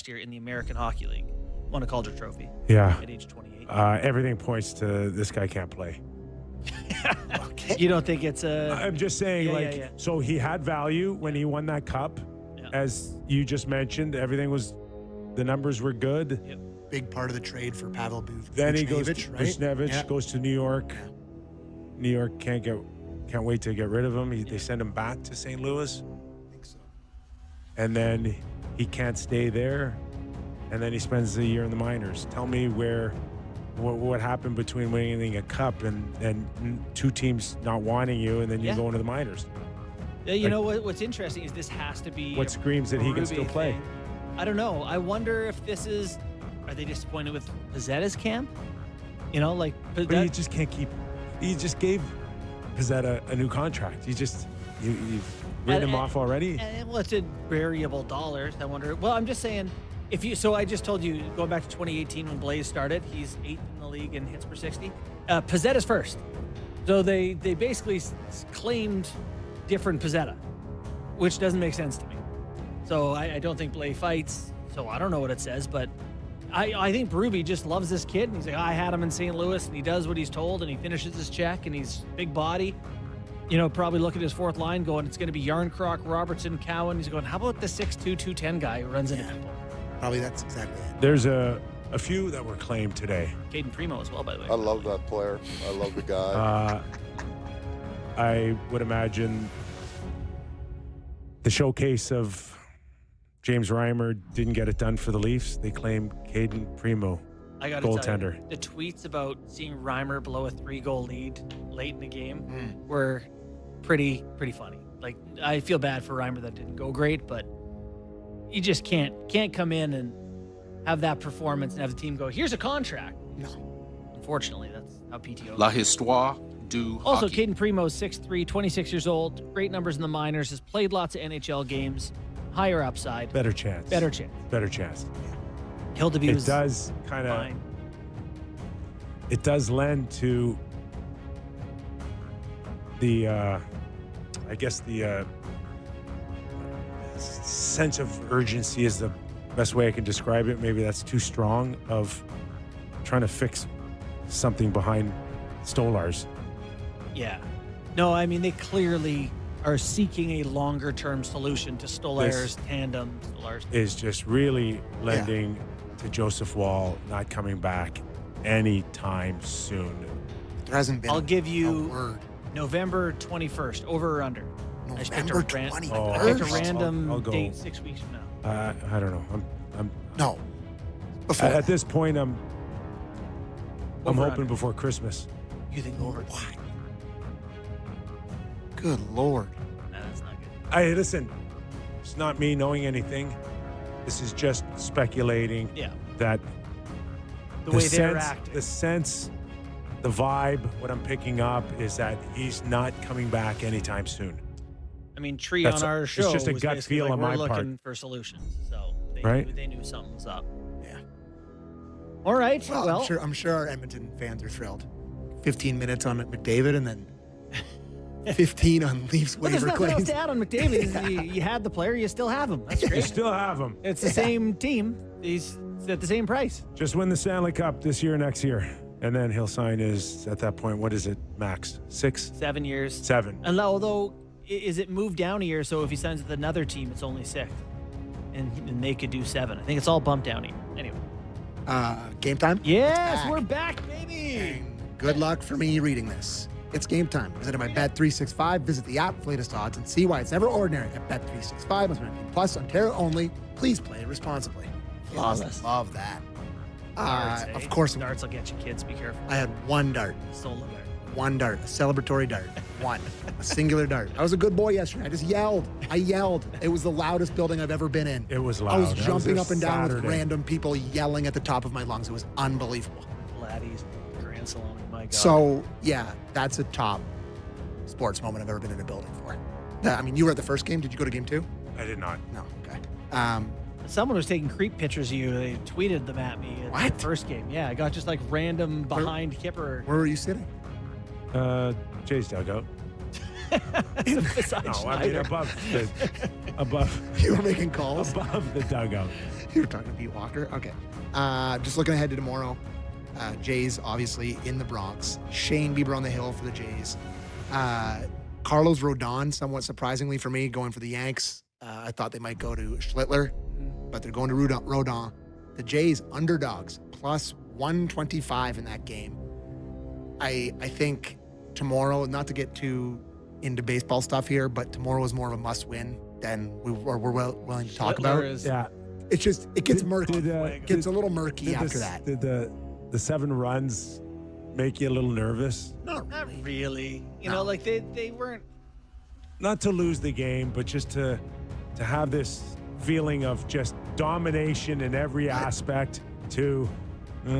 year in the American Hockey League. Won a Calder Trophy Yeah. at age 28. Everything points to this guy can't play. Okay. You don't think it's a... I'm just saying, Yeah. so he had value when he won that cup. Yeah. As you just mentioned, the numbers were good. Yep. Big part of the trade for Pavel Then he goes to right? Buchnevich, Yeah. goes to New York. Yeah. New York can't wait to get rid of him. They send him back to St. Louis, I think so. and then he can't stay there, and then he spends a year in the minors. Tell me what happened between winning a cup and two teams not wanting you, and then you Yeah. go into the minors. Yeah, you know what's interesting is this has to be... What screams that he can Berube still play? thing. I don't know. I wonder if this is... Are they disappointed with Pizzetta's camp? You know, like... But you just can't keep. You just gave Pizzetta a new contract. You've written him off already. And well, it's in variable dollars. I wonder. Well, I'm just saying, if you. So I just told you, going back to 2018 when Blaze started, he's 8th in the league in hits per 60. Pizzetta's first. So they basically claimed different Pizzetta, which doesn't make sense to me. So I don't think Blaze fights. So I don't know what it says, but I think Berube just loves this kid. And he's like, I had him in St. Louis, and he does what he's told, and he finishes his check, and he's big body. You know, probably look at his fourth line going, it's going to be Yarncroc, Robertson, Cowan. He's going, how about the 6'2", 210 guy who runs into people? Probably that's exactly it. There's a few that were claimed today. Caden Primo as well, by the way. I love that player. I love the guy. I would imagine the showcase of James Reimer didn't get it done for the Leafs. They claim Caden Primo, I got to tell goaltender. you, the tweets about seeing Reimer blow a 3-goal lead late in the game were pretty funny. Like, I feel bad for Reimer that didn't go great, but you just can't come in and have that performance and have the team go, here's a contract. No. Unfortunately, that's how PTO. La Histoire du Also, Hockey. Caden Primo is 6'3", 26 years old, great numbers in the minors, has played lots of NHL games, higher upside, Better chance. better chance. Better chance. Hildeby It was does kind of. fine. It does lend to the, I guess the sense of urgency is the best way I can describe it. Maybe that's too strong, of trying to fix something behind Stolarz. Yeah. No, I mean, they clearly are seeking a longer-term solution to Stolar's tandem. Stolar's. Is just really lending to Joseph Wall not coming back anytime soon. There hasn't been I'll give a you word. November 21st, over or under. I just picked a November ran- 21st? I picked a I'll random go. date 6 weeks from now. I don't know. I'm No. Before at this point. I'm Over hoping under. before Christmas. You think over? Why? Good Lord. Nah, that's not good. Hey, listen. It's not me knowing anything. This is just speculating Yeah. that The way they're sense, acting. the sense, the vibe, what I'm picking up is that he's not coming back anytime soon. I mean, Tree That's on our it's show just a was gut basically feel like, on we're my part. looking for solutions. So they, Right? they knew something was up. Yeah. All right. Well, Well, I'm sure our Edmonton fans are thrilled. 15 minutes on McDavid and then 15 on Leafs but there's waiver nothing else claims. to add on McDavid. You had the player, you still have him. That's You great. still have him. It's the same team. He's at the same price. Just win the Stanley Cup this year, next year. And then he'll sign his, at that point, what is it, max? 6? 7 years. 7. And although, is it moved down a year? So if he signs with another team, it's only 6. And they could do 7. I think it's all bumped down a year. Anyway. Game time? Yes, Back. we're back, baby. And good luck for me reading this. It's game time. Visit my Bet365, visit the app for latest odds, and see why it's never ordinary at Bet365. Must be 18 plus, Ontario only. Please play responsibly. Flawless. Love that. Darts, eh? Of course, Darts will get you, kids. Be careful. I had one dart. Stole the dart. One dart. A celebratory dart. One. A singular dart. I was a good boy yesterday. I just yelled. I yelled. It was the loudest building I've ever been in. It was loud. I was That jumping a up and down with Saturday. random people yelling at the top of my lungs. It was unbelievable. Laddie's Grand Salon. My God. So, yeah, that's a top sports moment I've ever been in a building for. I mean, you were at the first game. Did you go to game 2? I did not. No. Okay. Someone was taking creep pictures of you. They tweeted them at me at What? the first game. Yeah, I got just like random behind Kipper. Where were you sitting? Jay's dugout. Besides No, I mean Schneider. above You were making calls. the dugout. You were talking to Pete Walker? Okay. Just looking ahead to tomorrow. Jays, obviously, in the Bronx. Shane Bieber on the hill for the Jays. Carlos Rodon, somewhat surprisingly for me, going for the Yanks. I thought they might go to Schlittler, but they're going to Rodon. The Jays, underdogs, plus 125 in that game. I think tomorrow, not to get too into baseball stuff here, but tomorrow is more of a must-win than we're willing to talk about. It's just, it gets murky. It gets a little murky after that. Did the 7 runs make you a little nervous? Not really. You know, like they weren't. Not to lose the game, but just to have this feeling of just domination in every aspect. To It's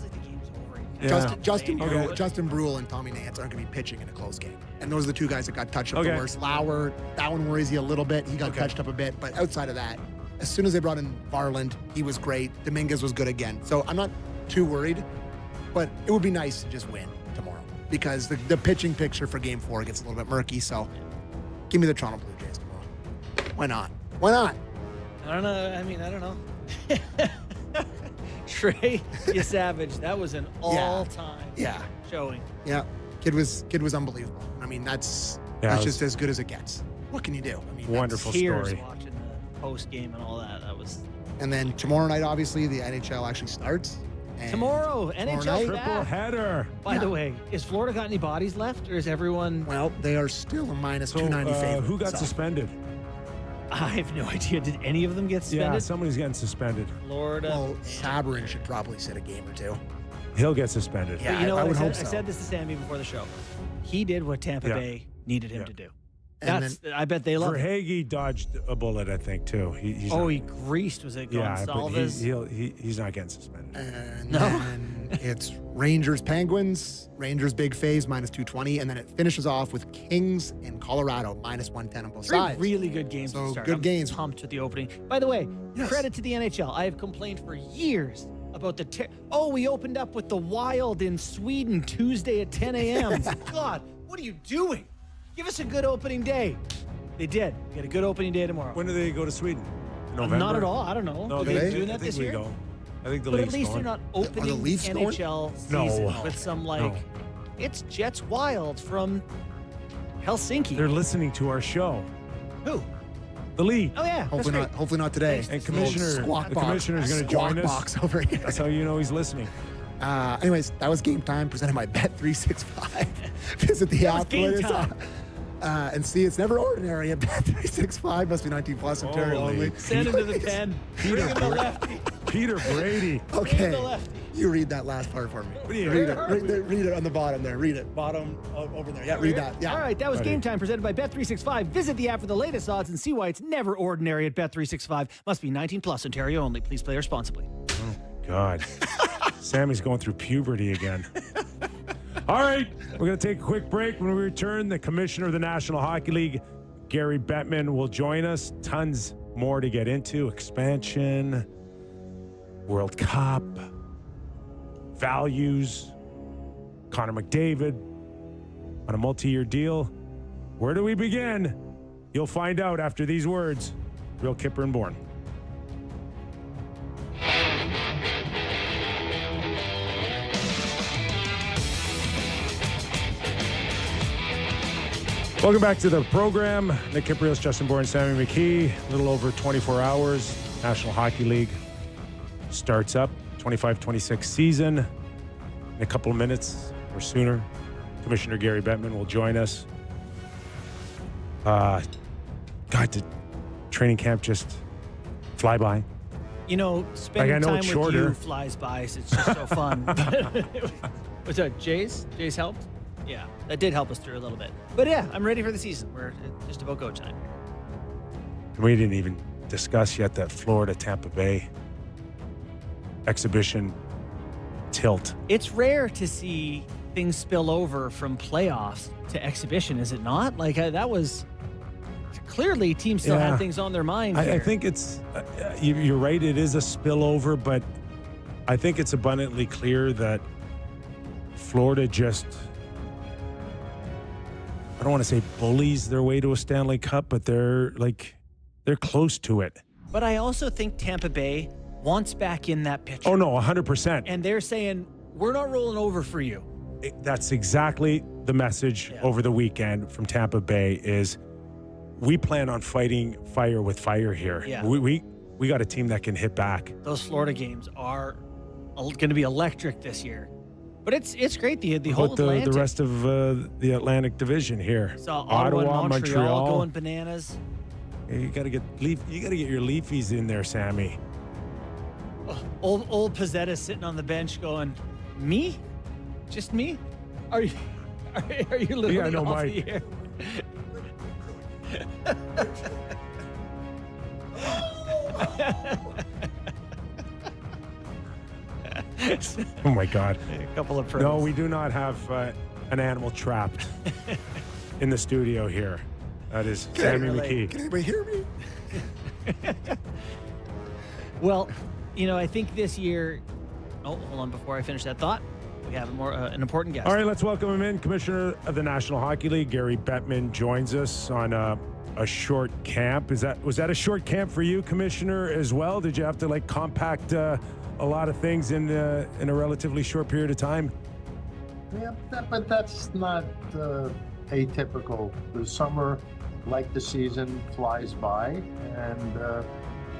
like the game's over. Yeah. Justin Brule and Tommy Nance aren't going to be pitching in a close game. And those are the two guys that got touched up the worst. Lauer, that one worries you a little bit. He got touched up a bit. But outside of that, as soon as they brought in Varland, he was great. Dominguez was good again. So I'm not too worried. But it would be nice to just win tomorrow because the pitching picture for Game 4 gets a little bit murky. So give me the Toronto Blue Jays tomorrow. Why not? Why not? I don't know. I mean, I don't know. Trey, you savage. That was an all-time showing. Yeah. Kid was unbelievable. I mean, that's just as good as it gets. What can you do? I mean, wonderful tears story. Watching the post game and all that. That was. And then tomorrow night, obviously, the NHL actually starts. And Tomorrow, NHL night, Triple back. header. By the way, is Florida got any bodies left, or is everyone? Well, they are still a minus So, 290 favorite. who got suspended? I have no idea. Did any of them get Yeah, suspended? somebody's getting suspended. Florida. Well, Sabrin should probably sit a game or two. He'll get suspended. Yeah. But you know I what? would hope I so. said this to Sammy before the show. He did what Tampa Bay needed him to do. And I bet they love it. Verhaeghe dodged a bullet, I think, too. He's Oh, not, he greased. Was it yeah, but Gonsalves? he's not getting suspended. And No. then it's Rangers Penguins. Rangers big phase minus 220. And then it finishes off with Kings in Colorado minus 110 on both Three sides. really good games So to start. good I'm games. pumped with the opening. By the way, Yes. credit to the NHL. I have complained for years about the we opened up with the Wild in Sweden Tuesday at 10 a.m. God, what are you doing? Give us a good opening day. They did. We had a good opening day tomorrow. When do they go to Sweden? November? Not at all. I don't know. No, Are they- they I doing that I think this we year? go. I think the But at league's least going. they're not opening Leafs going? NHL No. season with some it's Jets Wild from Helsinki. They're listening to our show. Who? The league. Oh yeah. Hopefully not today. Thanks. And The commissioner's going to join us. Box over here. That's how you know he's listening. Anyways, that was Game Time presented by Bet365. Visit the That was app Game later Time. and see it's never ordinary at Bet365. Must be 19 plus Ontario Holy only. Send him to the pen. Bring him the lefty. Peter Brady. Okay. the lefty. You read that last part for me. do you- Read it on the bottom there. Read it. Bottom over there. Yeah, read that. Yeah. All right, that was Ready. Game Time presented by Bet365. Visit the app for the latest odds and see why it's never ordinary at Bet365. Must be 19 plus Ontario only. Please play responsibly. God. Sammy's going through puberty again. All right, we're going to take a quick break. When we return, the commissioner of the National Hockey League, Gary Bettman, will join us. Tons more to get into. Expansion, World Cup, values, Connor McDavid on a multi-year deal. Where do we begin? You'll find out after these words. Real Kipper and Bourne. Welcome back to the program. Nick Kypreos, Justin Bourne, Sammy McKee. A little over 24 hours. National Hockey League starts up. 25-26 season. In a couple of minutes or sooner, Commissioner Gary Bettman will join us. God, did training camp just fly by? You know, spending I know time it's with shorter. you flies by, so it's just so fun. What's that, Jays? Jays helped? Yeah, that did help us through a little bit. But yeah, I'm ready for the season. We're just about go time. We didn't even discuss yet that Florida-Tampa Bay exhibition tilt. It's rare to see things spill over from playoffs to exhibition, is it not? Like that was clearly teams still Yeah. had things on their mind. I here. think it's, you're right, it is a spillover, but I think it's abundantly clear that Florida just, I don't want to say bullies their way to a Stanley Cup, but they're close to it. But I also think Tampa Bay wants back in that picture. Oh, no, 100%. And they're saying, we're not rolling over for you. That's exactly the message over the weekend from Tampa Bay is we plan on fighting fire with fire here. Yeah. We got a team that can hit back. Those Florida games are going to be electric this year. But it's great. The whole Atlantic. The rest of the Atlantic Division here. So Ottawa, Montreal going bananas. You got to get your Leafies in there, Sammy. Old Pizzetta sitting on the bench going, me? Just me? Are you literally off the air? Oh my God! A couple of pros. No, we do not have an animal trapped in the studio here. That is Sammy McKee. Can anybody hear me? Well, I think this year. Oh, hold on! Before I finish that thought, we have an important guest. All right, let's welcome him in. Commissioner of the National Hockey League, Gary Bettman, joins us on a short camp. Was that a short camp for you, Commissioner, as well? Did you have to compact a lot of things in a relatively short period of time? Yeah, but that's not atypical. The summer, like the season, flies by, and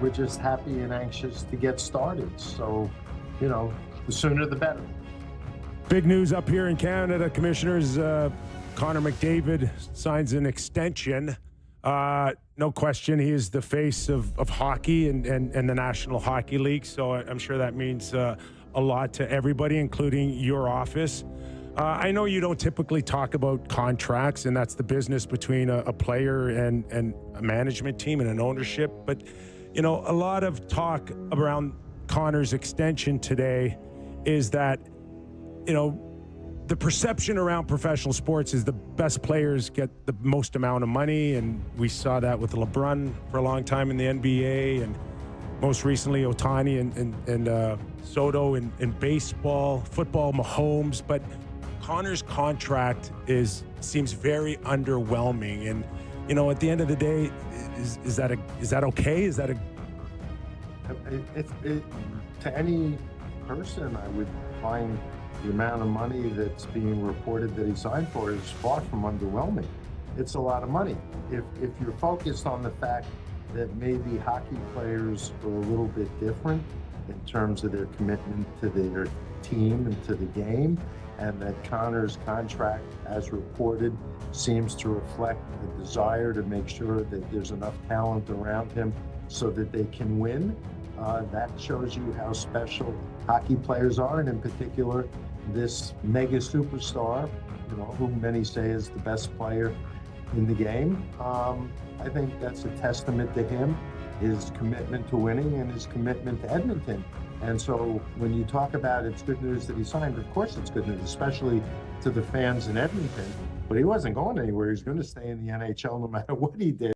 we're just happy and anxious to get started. So, the sooner the better. Big news up here in Canada, Commissioners. Connor McDavid signs an extension. No question, he is the face of hockey and the National Hockey League. So I'm sure that means a lot to everybody, including your office. I know you don't typically talk about contracts, and that's the business between a player and a management team and an ownership. But, a lot of talk around Connor's extension today is that, the perception around professional sports is the best players get the most amount of money, and we saw that with LeBron for a long time in the NBA, and most recently Ohtani and Soto in baseball, football, Mahomes. But Connor's contract seems very underwhelming, and at the end of the day, is that okay? Is that to any person, I would find the amount of money that's being reported that he signed for is far from underwhelming. It's a lot of money. If you're focused on the fact that maybe hockey players are a little bit different in terms of their commitment to their team and to the game, and that Connor's contract, as reported, seems to reflect a desire to make sure that there's enough talent around him so that they can win, that shows you how special hockey players are, and in particular, this mega superstar, who many say is the best player in the game. I think that's a testament to him, his commitment to winning and his commitment to Edmonton. And so when you talk about it's good news that he signed, of course it's good news, especially to the fans in Edmonton. But he wasn't going anywhere. He was going to stay in the NHL no matter what he did.